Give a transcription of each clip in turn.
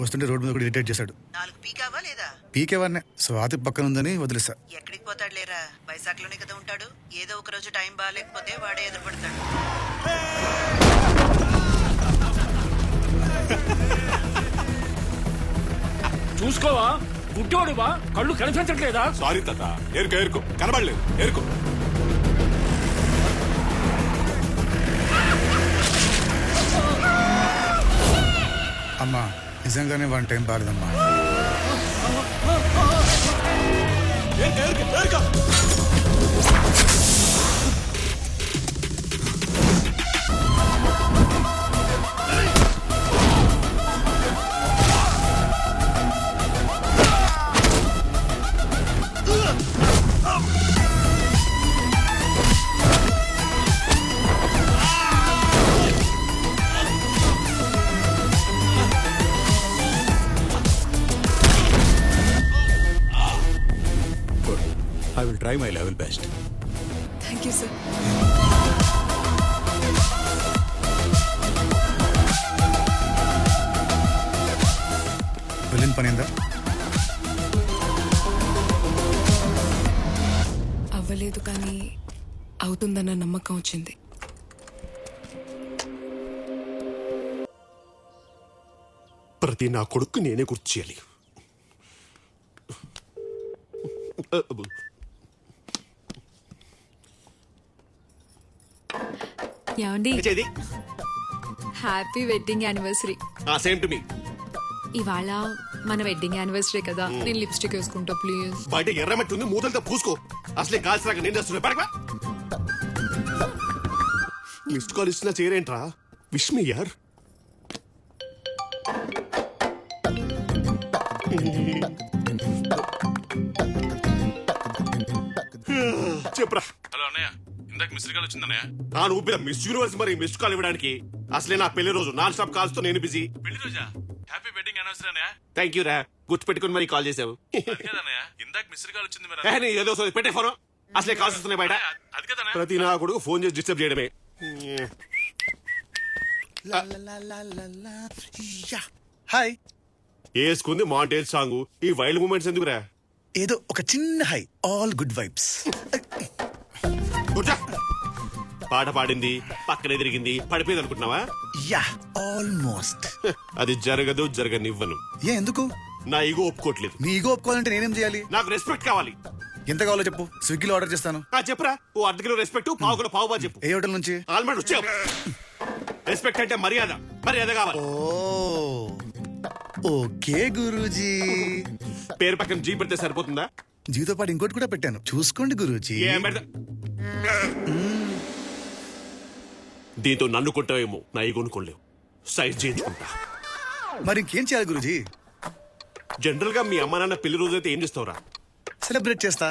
వస్తుంటే రోడ్డు మీద కూడా ఇరిటేట్ చేశాడు. 4 పీకావా లేదా? పీకేవాడినే స్వాతి పక్కన ఉందని వదిలేసా. ఎక్కడికి పోతాడు లేరా, వైజాగ్లోనే కదా ఉంటాడు. ఏదో ఒక రోజు టైం బాగాలేకపోతే వాడే ఎదురుపడతాడు. చూసుకోవా, గుడ్డోడువా, కళ్ళు కనిపించట్లేదా? సారీ తాత, ఏరుకో కనబడలేదు, ఏరుకో. అమ్మా నిజంగానే వన్ టైం బాలేదమ్మా. I will try my level best. Thank you, sir. వెళ్ళిన పని ఏందా? అవ్వలేదు కానీ అవుతుందన్న నమ్మకం వచ్చింది. ప్రతి నా కొడుకు నేనే గుర్తు చేయాలి. ఏమండి, చేది happy wedding anniversary. Same to మీ. ఇవాళ మన వెడ్డింగ్ యానివర్సరీ కదా, నేను లిప్స్టిక్ వేసుకుంటా ప్లీజ్. బయట ఎర్రమట్టి ఉంది, మూతలతో పూసుకో. అసలే కాల్సినాక నేను చేస్తున్నా. పడక మిస్డ్ కాల్ ఇస్తున్నా చేరేంట్రా? విష్ మీ యార్. చెప్పరా. హలో అన్నయ్య, ఇందాక మిస్డ్ కాల్ వచ్చిందన్నయ్య. నా ఊపిన మిస్ యూనివర్స్ మరి మిస్డ్ కాల్ ఇవ్వడానికి. అసలే నా పెళ్లి రోజు నాన్ స్టాప్ కాల్స్ తో నేను బిజీ. పెళ్లి రోజా? హ్యాపీ వెడ్డింగ్ యానివర్సరీ అన్నయ్య. థ్యాంక్ యూ రా, గుర్తు పెట్టుకుని మరి కాల్ చేసావు. అది కదన్నయ్య, ఇందాక మిస్డ్ కాల్ వచ్చింది మరి. ఏదో పెట్టే ఫోన్. అసలే కాల్స్ వస్తున్నాయి బయట. అది కదన్నయ్య. ప్రతి నా కొడుకు ఫోన్ చేసి డిస్టర్బ్ చేయడమే. హాయ్. వేసుకుంది మాంటేజ్ సాంగ్. ఈ వైల్డ్ మూమెంట్స్ ఎందుకురా? ఏదో ఒక చిన్న హై, ఆల్ గుడ్ వైబ్స్. కూర్చో. పాట పాడింది, పక్కనే తిరిగింది, పడిపోయింది అనుకుంటున్నావా? Yeah almost. అది జరగనివ్వను. ఎందుకు? నా ఈగో ఒప్పుకోవట్లేదు. నీ ఈగో ఒప్పుకోవాలంటే నేనేం చేయాలి? నాకు రెస్పెక్ట్ కావాలి. ఎంత కావాలో చెప్పు, స్విగ్గీలో ఆర్డర్ చేస్తాను. చెప్పరా. ఓ అర్ధ కిలో రెస్పెక్ట్, పావు కిలో పావు బా చెప్పు. ఏ హోటల్ నుంచి? ఆల్మండ్ వచ్చా. రెస్పెక్ట్ అంటే మర్యాద, మర్యాద కావాలి. ఓకే గురూజీ. పేరు పక్కన జీ పెడితే సరిపోతుందా? జీతో పాటు ఇంకోటి కూడా పెట్టాను, చూసుకోండి గురూజీ. ఏం పెడతా? దీంతో నన్ను కొట్టావేమో, నా ఈగోను కొనలేవు. సైజ్ చేయించుకుంటా. మరి ఇంకేం చేయాలి గురూజీ? జనరల్ గా మీ అమ్మ నాన్న పెళ్లి రోజు అయితే ఏం చేస్తావురా? సెలబ్రేట్ చేస్తా.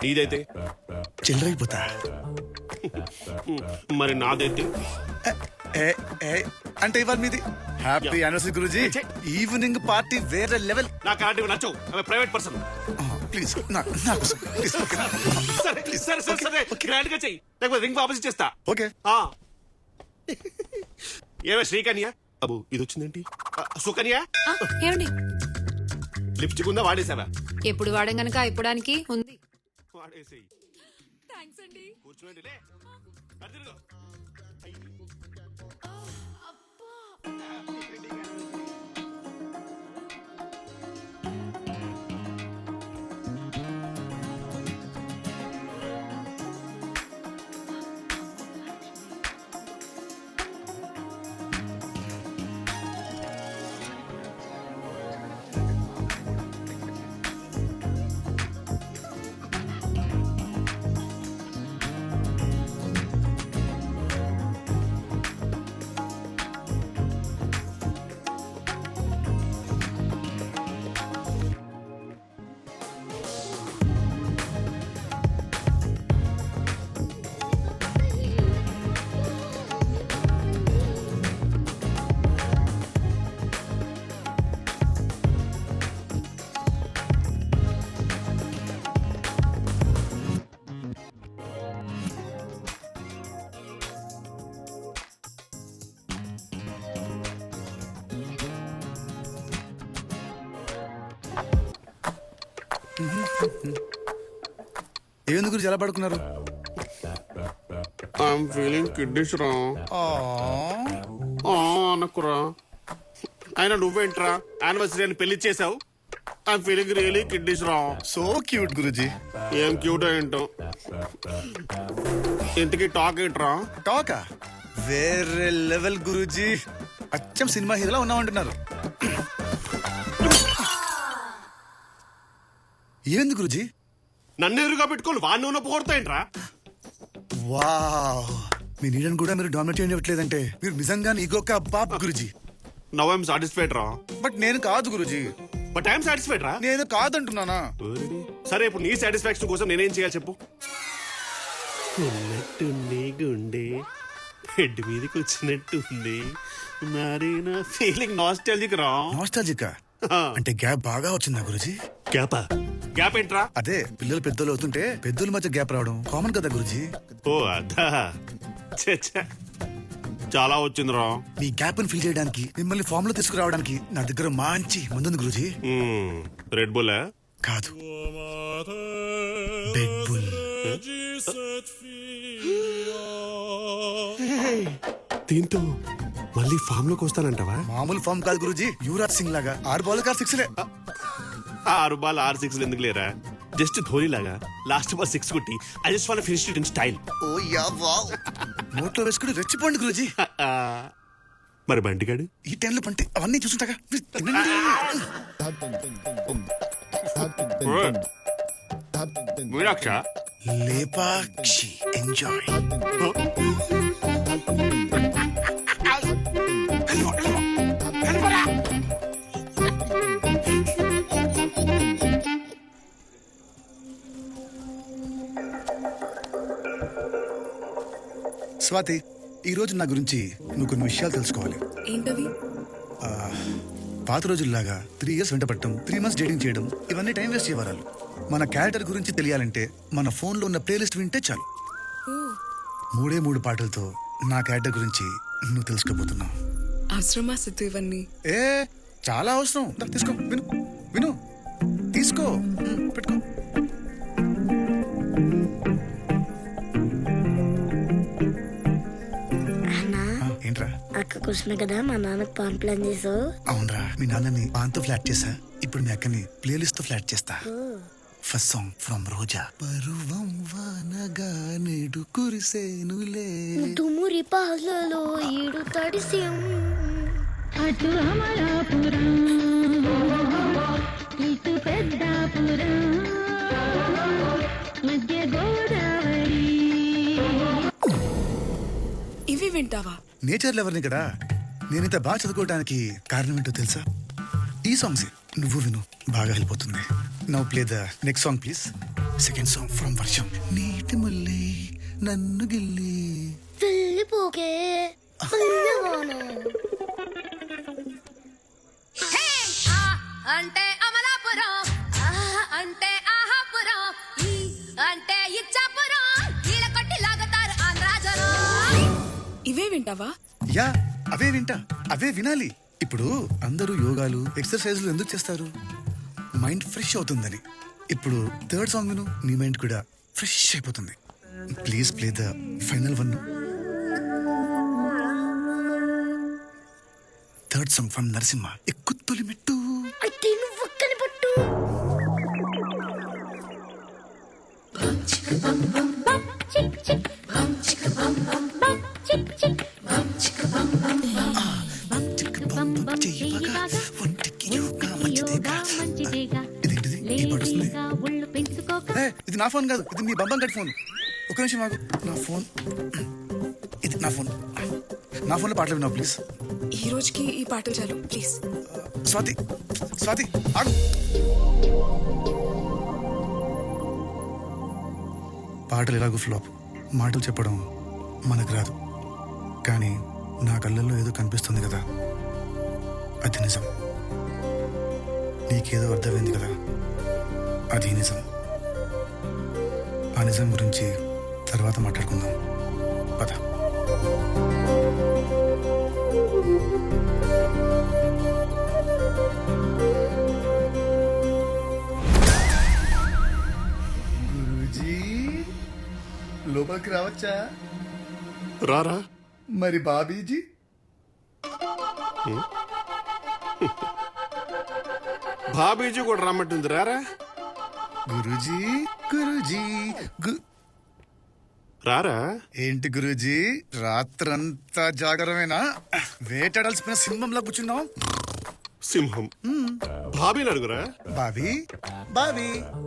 నీదైతే? చిల్లరైపోతా. మరి నాదైతే? అంటే ఇవాళ మీది. Happy anniversary Guruji. Evening party వేరే లెవెల్. నాకు అలాంటివి నచ్చవు, అవి ప్రైవేట్ పర్సన్. ప్లీజ్ సరే గ్రాండ్ గా చెయ్యి, లేకపోతే రింగ్ వాపస్ చేస్తా. ఓకే. ఏమే శ్రీకన్య? అబ్బు ఇది వచ్చిందేంటి? సుకన్య? ఏమండి, లిప్స్టిక్ ఉందా, వాడేసావా? ఎప్పుడు వాడం గనక అయిపోవడానికి ఉంది. వాడేసేయి. థ్యాంక్స్ అండి. కూర్చోండి లే. అటు తిరుగు. ఏముంది గురించి ఎలా పడుకున్నారు? ఐఎమ్ ఫీలింగ్ కిడ్నీస్ రా అనకురా. అయినా నువ్వేంట్రా యానివర్సరీ అని పెళ్లి చేసావు? ఐఎమ్ ఫీలింగ్ రియలీ కిడ్నీస్ రా. So cute Guruji. ఏం క్యూట్ ఏంటో. ఇంతకీ టాక్ ఏంట్రా? టాకా వేరే లెవెల్ గురుజీ. అచ్చం సినిమా హీరోలా ఉన్నామంటున్నారు. ఏంది గురుజీ? నన్ను ఎదురుగా పెట్టుకోవాలి వాడిని ఉన్న పోగొడతాయంట్రా. వావ్, మీ నీడని కూడా మీరు డామినేట్ చేయట్లేదంటే మీరు నిజంగా ఈగోక బాబ్ గురుజీ. నవ్ ఐఎమ్ సాటిస్ఫైడ్ రా. బట్ నేను కాదు గురుజీ. బట్ ఐఎమ్ సాటిస్ఫైడ్ రా. నేను కాదంటున్నానా? సరే ఇప్పుడు నీ సాటిస్ఫాక్షన్ కోసం నేనేం చేయాలి చెప్పు. ఉన్నట్టుంది గుండె హెడ్ మీదకి వచ్చినట్టుంది మరి నా ఫీలింగ్ నాస్టాలజిక్ రా. నాస్టాలజిక్ అంటే గ్యాప్ బాగా వచ్చిందా గురుజీ? గ్యాప్ గ్యాప్ ఏంట్రా? అదే పిల్లలు పెద్దలు అవుతుంటే పెద్దల మధ్య గ్యాప్ రావడం కామన్ కదా గురుజీ. ఓ అదా ఛే, ఛే. చాలా వచ్చిందిరా. మీ గ్యాప్ ని ఫిల్ చేయడానికి మిమ్మల్ని ఫామ్ లో తీసుకురావడానికి నా దగ్గర మంచి మందుంది గురుజీ. రెడ్ బుల్ కాదు, బెడ్ బుల్. దీంతో మళ్ళీ ఫామ్ లోకి వస్తానంటావా? మామూలు ఫామ్ కాదు గురుజీ, యువరాజ్ సింగ్ లాగా 6 బాల్ 6 6 బాల్ 6 6 ఎందుకు లేరా? జస్ట్ ధోని లాగా లాస్ట్ బాల్ 6 కొట్టి I just want finish it in style. Oh yeah wow. నోట్లో వేసుకుని రెచ్చిపోండి గురుజీ. మరి బంటిగాడు ఈ టైంలో పంటే అవన్నీ చూసుంటాగా. మీరు తినండి. మీనాక్ష లేపాక్షి ఎంజాయ్. స్వాతి, ఈ రోజు నా గురించి నువ్వు కొన్ని విషయాలు తెలుసుకోవాలి. ఏంటవి? పాత రోజుల్లాగా 3 years వెంట పట్టడం, 3 months డేటింగ్ చేయడం ఇవన్నీ టైం వేస్ట్ చేయవరాలు. మన క్యారెక్టర్ గురించి తెలియాలంటే మన ఫోన్లో ఉన్న ప్లేలిస్ట్ వింటే చాలు. 3 పాటలతో నా క్యారెక్టర్ గురించి నువ్వు తెలుసుకోబోతున్నావు. అవసరమా సిద్ధు ఇవన్నీ? ఏ చాలా అవసరం. దా, తీసుకో, విను విను, తీసుకో, పెట్టుకో. ఏంట్రా? అక్క కృష్ణ కదా మా నాన్నకు పాన్ ప్లాన్ చేసావు. అవునరా, మీ నాన్నని పాన్తో ఫ్లాట్ చేసా. ఇప్పుడు మీ అక్కని ప్లేలిస్ట్ తో ఫ్లాట్ చేస్తా. ఫస్ట్ సాంగ్ ఫ్రమ్ రోజా. పరువం వానగా నేడు కురిసేనులే, తుమ్మురి పాలలో ఈడు తడిసిం, అటు అమలాపురం ఇటు పెద్దాపురం మధ్య గోదావరి. ఇవి వింటావా? నేచర్ లవర్ని కదా. నేనింత బాగా చదువుకోవడానికి కారణం ఏంటో తెలుసా? ఈ సాంగ్స్ నువ్వు విను, బాగా హెల్ప్ అవుతుంది. Now play the next song please. Second song from వర్షం. నీటి ముల్లి నన్ను గిల్లి వెళ్ళిపోకే అంటే అమలాపురం, అంటే ఆహాపురం, అంటే ఇచ్చాపురం, ఈల కొట్టి లాగుతారు ఆంధ్రాజరం. ఇవే వింటావా? యా, అవే వింటా, అవే వినాలి. ఇప్పుడు అందరూ యోగాలు ఎక్సర్సైజ్లు ఎందుకు చేస్తారు? మైండ్ ఫ్రెష్ అవుతుందని. ఇప్పుడు థర్డ్ సాంగ్ విను, నీ మైండ్ కూడా ఫ్రెష్ అయిపోతుంది. Please play the final one. Third song from Narasimha. ఎక్కు తొలి మెట్టు. అయితే నువ్వు ఒక్కని పట్టు. ఇదేంటిది? ఈ పాట వస్తుంది. ఏ, ఇది నా ఫోన్ కాదు, ఇది మీ బంబం గడి ఫోన్. ఒక నిమిషం ఆగు. నా ఫోన్, ఇది నా ఫోన్. నా ఫోన్లో పాటలు విన్నావు ప్లీజ్. ఈ రోజుకి ఈ పాటలు చాలు ప్లీజ్. స్వాతి, స్వాతి ఆగు. పాటలు ఎలాగో ఫ్లాప్. మాటలు చెప్పడం మనకు రాదు, కానీ నా కళ్ళల్లో ఏదో కనిపిస్తుంది కదా, అది నిజం. నీకేదో అర్థమైంది కదా, అది నిజం. ఆ నిజం గురించి తర్వాత మాట్లాడుకుందాం, పద. క్లబ్లోకి రావచ్చా? రారా. మరి బాబీజీ? బాబీజీ కూడా రమ్మంటుంది, రారా. గురూజీ గురూజీ రారా. ఏంటి గురూజీ రాత్రంతా జాగరమేనా? వేటాడాల్సిన సింహంలా కూర్చున్నావు. సింహం. బాబీని అడుగురా. బాబీ బాబీ